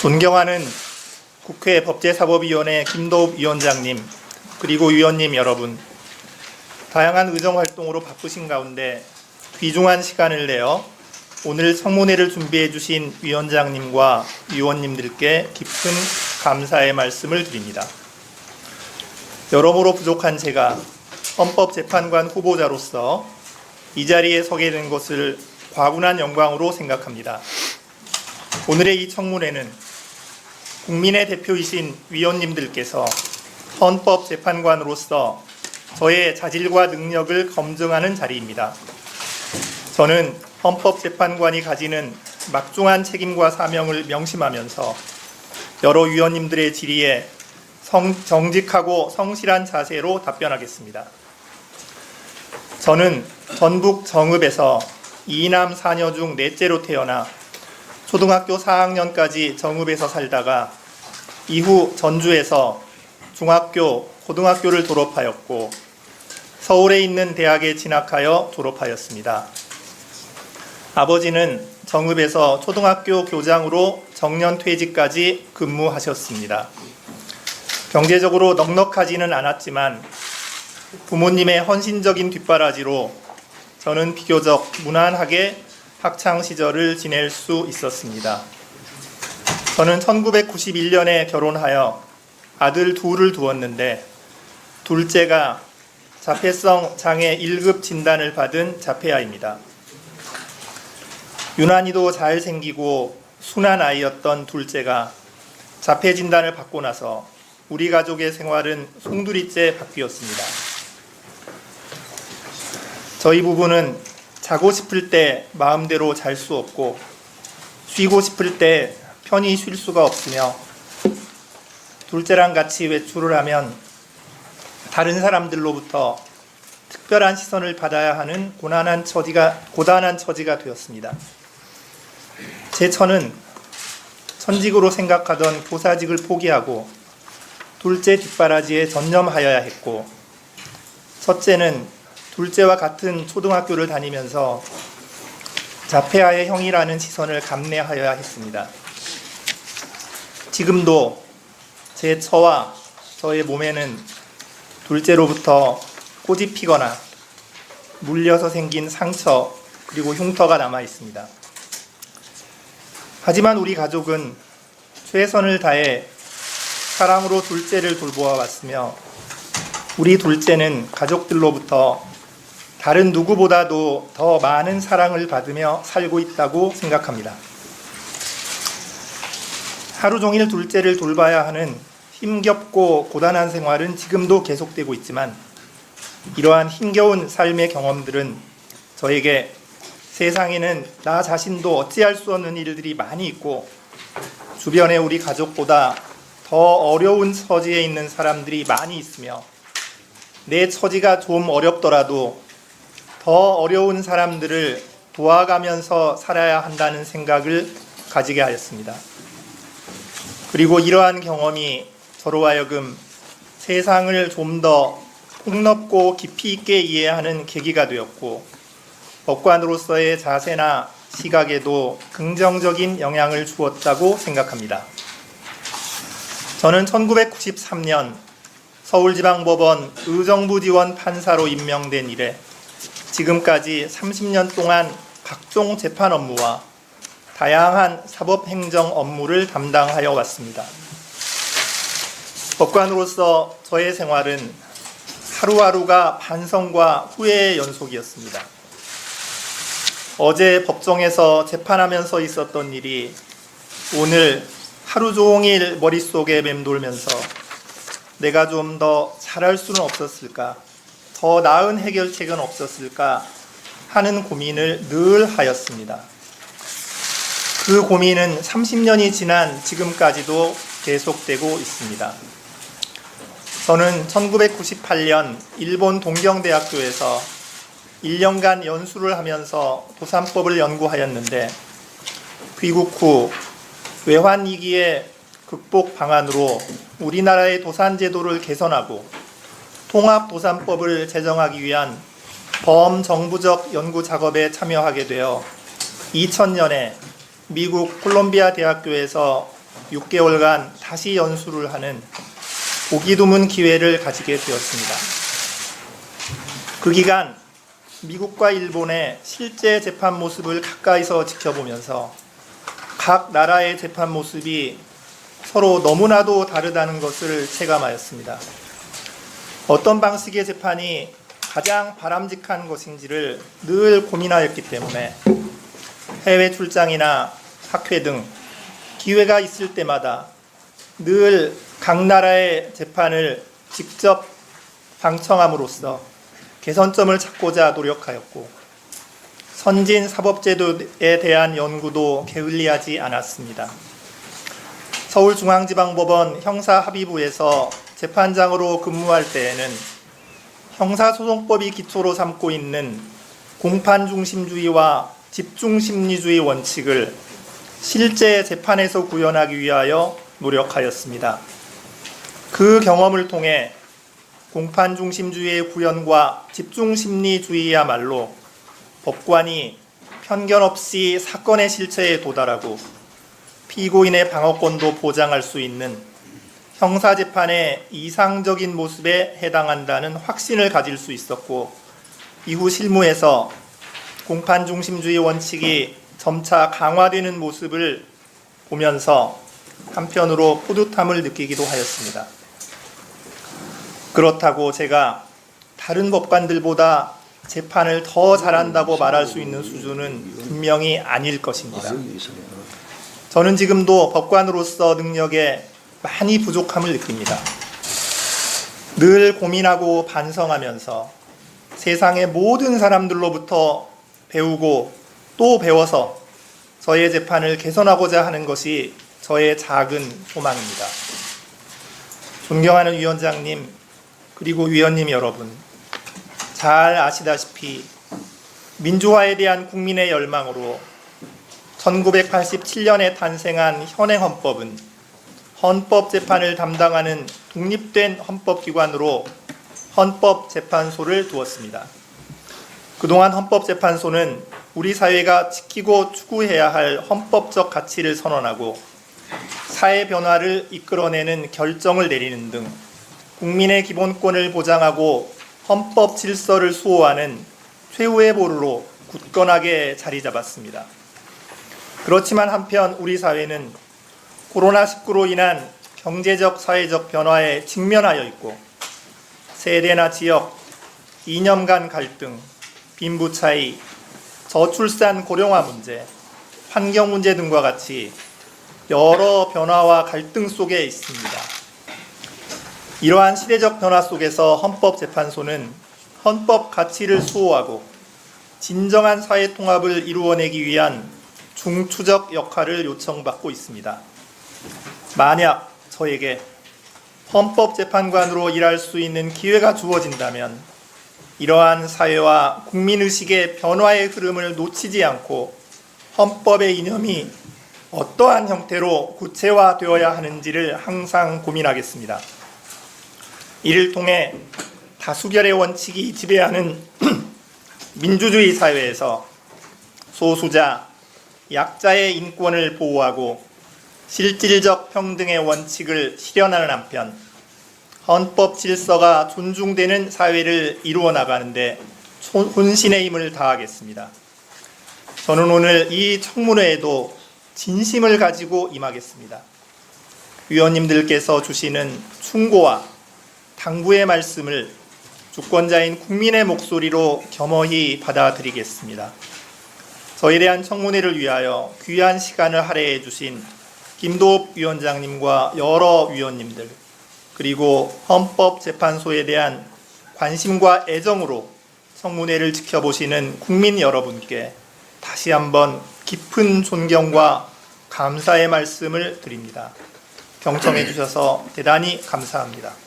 존경하는 국회 법제사법위원회 김도읍 위원장님, 그리고 위원님 여러분, 다양한 의정활동으로 바쁘신 가운데 귀중한 시간을 내어 오늘 청문회를 준비해 주신 위원장님과 위원님들께 깊은 감사의 말씀을 드립니다. 여러모로 부족한 제가 헌법재판관 후보자로서 이 자리에 서게 된 것을 과분한 영광으로 생각합니다. 오늘의 이 청문회는 국민의 대표이신 위원님들께서 헌법재판관으로서 저의 자질과 능력을 검증하는 자리입니다. 저는 헌법재판관이 가지는 막중한 책임과 사명을 명심하면서 여러 위원님들의 질의에 정직하고 성실한 자세로 답변하겠습니다. 저는 전북 정읍에서 2남 4녀 중 넷째로 태어나 초등학교 4학년까지 정읍에서 살다가 이후 전주에서 중학교, 고등학교를 졸업하였고 서울에 있는 대학에 진학하여 졸업하였습니다. 아버지는 정읍에서 초등학교 교장으로 정년퇴직까지 근무하셨습니다. 경제적으로 넉넉하지는 않았지만 부모님의 헌신적인 뒷바라지로 저는 비교적 무난하게 학창 시절을 지낼 수 있었습니다. 저는 1991년에 결혼하여 아들 둘을 두었는데 둘째가 자폐성 장애 1급 진단을 받은 자폐아입니다. 유난히도 잘생기고 순한 아이였던 둘째가 자폐 진단을 받고 나서 우리 가족의 생활은 송두리째 바뀌었습니다. 저희 부부는 자고 싶을 때 마음대로 잘 수 없고 쉬고 싶을 때 편히 쉴 수가 없으며 둘째랑 같이 외출을 하면 다른 사람들로부터 특별한 시선을 받아야 하는 고단한 처지가 되었습니다. 제 처는 천직으로 생각하던 교사직을 포기하고 둘째 뒷바라지에 전념하여야 했고 첫째는 둘째와 같은 초등학교를 다니면서 자폐아의 형이라는 시선을 감내하여야 했습니다. 지금도 제 처와 저의 몸에는 둘째로부터 꼬집 피거나 물려서 생긴 상처 그리고 흉터가 남아 있습니다. 하지만 우리 가족은 최선을 다해 사랑으로 둘째를 돌보아 왔으며 우리 둘째는 가족들로부터 다른 누구보다도 더 많은 사랑을 받으며 살고 있다고 생각합니다. 하루 종일 둘째를 돌봐야 하는 힘겹고 고단한 생활은 지금도 계속되고 있지만 이러한 힘겨운 삶의 경험들은 저에게 세상에는 나 자신도 어찌할 수 없는 일들이 많이 있고 주변에 우리 가족보다 더 어려운 처지에 있는 사람들이 많이 있으며 내 처지가 좀 어렵더라도 더 어려운 사람들을 도와가면서 살아야 한다는 생각을 가지게 하였습니다. 그리고 이러한 경험이 저로 하여금 세상을 좀 더 폭넓고 깊이 있게 이해하는 계기가 되었고 법관으로서의 자세나 시각에도 긍정적인 영향을 주었다고 생각합니다. 저는 1993년 서울지방법원 의정부 지원 판사로 임명된 이래 지금까지 30년 동안 각종 재판 업무와 다양한 사법행정 업무를 담당하여 왔습니다. 법관으로서 저의 생활은 하루하루가 반성과 후회의 연속이었습니다. 어제 법정에서 재판하면서 있었던 일이 오늘 하루 종일 머릿속에 맴돌면서 내가 좀 더 잘할 수는 없었을까? 더 나은 해결책은 없었을까 하는 고민을 늘 하였습니다. 그 고민은 30년이 지난 지금까지도 계속되고 있습니다. 저는 1998년 일본 동경대학교에서 1년간 연수를 하면서 도산법을 연구하였는데 귀국 후 외환위기의 극복 방안으로 우리나라의 도산제도를 개선하고 통합도산법을 제정하기 위한 범정부적 연구 작업에 참여하게 되어 2000년에 미국 콜롬비아 대학교에서 6개월간 다시 연수를 하는 보기 드문 기회를 가지게 되었습니다. 그 기간 미국과 일본의 실제 재판 모습을 가까이서 지켜보면서 각 나라의 재판 모습이 서로 너무나도 다르다는 것을 체감하였습니다. 어떤 방식의 재판이 가장 바람직한 것인지를 늘 고민하였기 때문에 해외 출장이나 학회 등 기회가 있을 때마다 늘 각 나라의 재판을 직접 방청함으로써 개선점을 찾고자 노력하였고, 선진 사법제도에 대한 연구도 게을리하지 않았습니다. 서울중앙지방법원 형사합의부에서 재판장으로 근무할 때에는 형사소송법이 기초로 삼고 있는 공판중심주의와 집중심리주의 원칙을 실제 재판에서 구현하기 위하여 노력하였습니다. 그 경험을 통해 공판중심주의의 구현과 집중심리주의야말로 법관이 편견 없이 사건의 실체에 도달하고 피고인의 방어권도 보장할 수 있는 형사재판의 이상적인 모습에 해당한다는 확신을 가질 수 있었고, 이후 실무에서 공판중심주의 원칙이 점차 강화되는 모습을 보면서 한편으로 뿌듯함을 느끼기도 하였습니다. 그렇다고 제가 다른 법관들보다 재판을 더 잘한다고 말할 수 있는 수준은 분명히 아닐 것입니다. 저는 지금도 법관으로서 능력에 많이 부족함을 느낍니다. 늘 고민하고 반성하면서 세상의 모든 사람들로부터 배우고 또 배워서 저의 재판을 개선하고자 하는 것이 저의 작은 소망입니다. 존경하는 위원장님, 그리고 위원님 여러분, 잘 아시다시피 민주화에 대한 국민의 열망으로 1987년에 탄생한 현행헌법은 헌법재판을 담당하는 독립된 헌법기관으로 헌법재판소를 두었습니다. 그동안 헌법재판소는 우리 사회가 지키고 추구해야 할 헌법적 가치를 선언하고 사회 변화를 이끌어내는 결정을 내리는 등 국민의 기본권을 보장하고 헌법 질서를 수호하는 최후의 보루로 굳건하게 자리 잡았습니다. 그렇지만 한편 우리 사회는 코로나19로 인한 경제적, 사회적 변화에 직면하여 있고, 세대나 지역, 이념 간 갈등, 빈부 차이, 저출산 고령화 문제, 환경 문제 등과 같이 여러 변화와 갈등 속에 있습니다. 이러한 시대적 변화 속에서 헌법재판소는 헌법 가치를 수호하고 진정한 사회 통합을 이루어내기 위한 중추적 역할을 요청받고 있습니다. 만약 저에게 헌법재판관으로 일할 수 있는 기회가 주어진다면 이러한 사회와 국민의식의 변화의 흐름을 놓치지 않고 헌법의 이념이 어떠한 형태로 구체화되어야 하는지를 항상 고민하겠습니다. 이를 통해 다수결의 원칙이 지배하는 민주주의 사회에서 소수자, 약자의 인권을 보호하고 실질적 평등의 원칙을 실현하는 한편 헌법 질서가 존중되는 사회를 이루어 나가는데 혼신의 힘을 다하겠습니다. 저는 오늘 이 청문회에도 진심을 가지고 임하겠습니다. 위원님들께서 주시는 충고와 당부의 말씀을 주권자인 국민의 목소리로 겸허히 받아들이겠습니다. 저에 대한 청문회를 위하여 귀한 시간을 할애해 주신 김도읍 위원장님과 여러 위원님들, 그리고 헌법재판소에 대한 관심과 애정으로 청문회를 지켜보시는 국민 여러분께 다시 한번 깊은 존경과 감사의 말씀을 드립니다. 경청해 주셔서 대단히 감사합니다.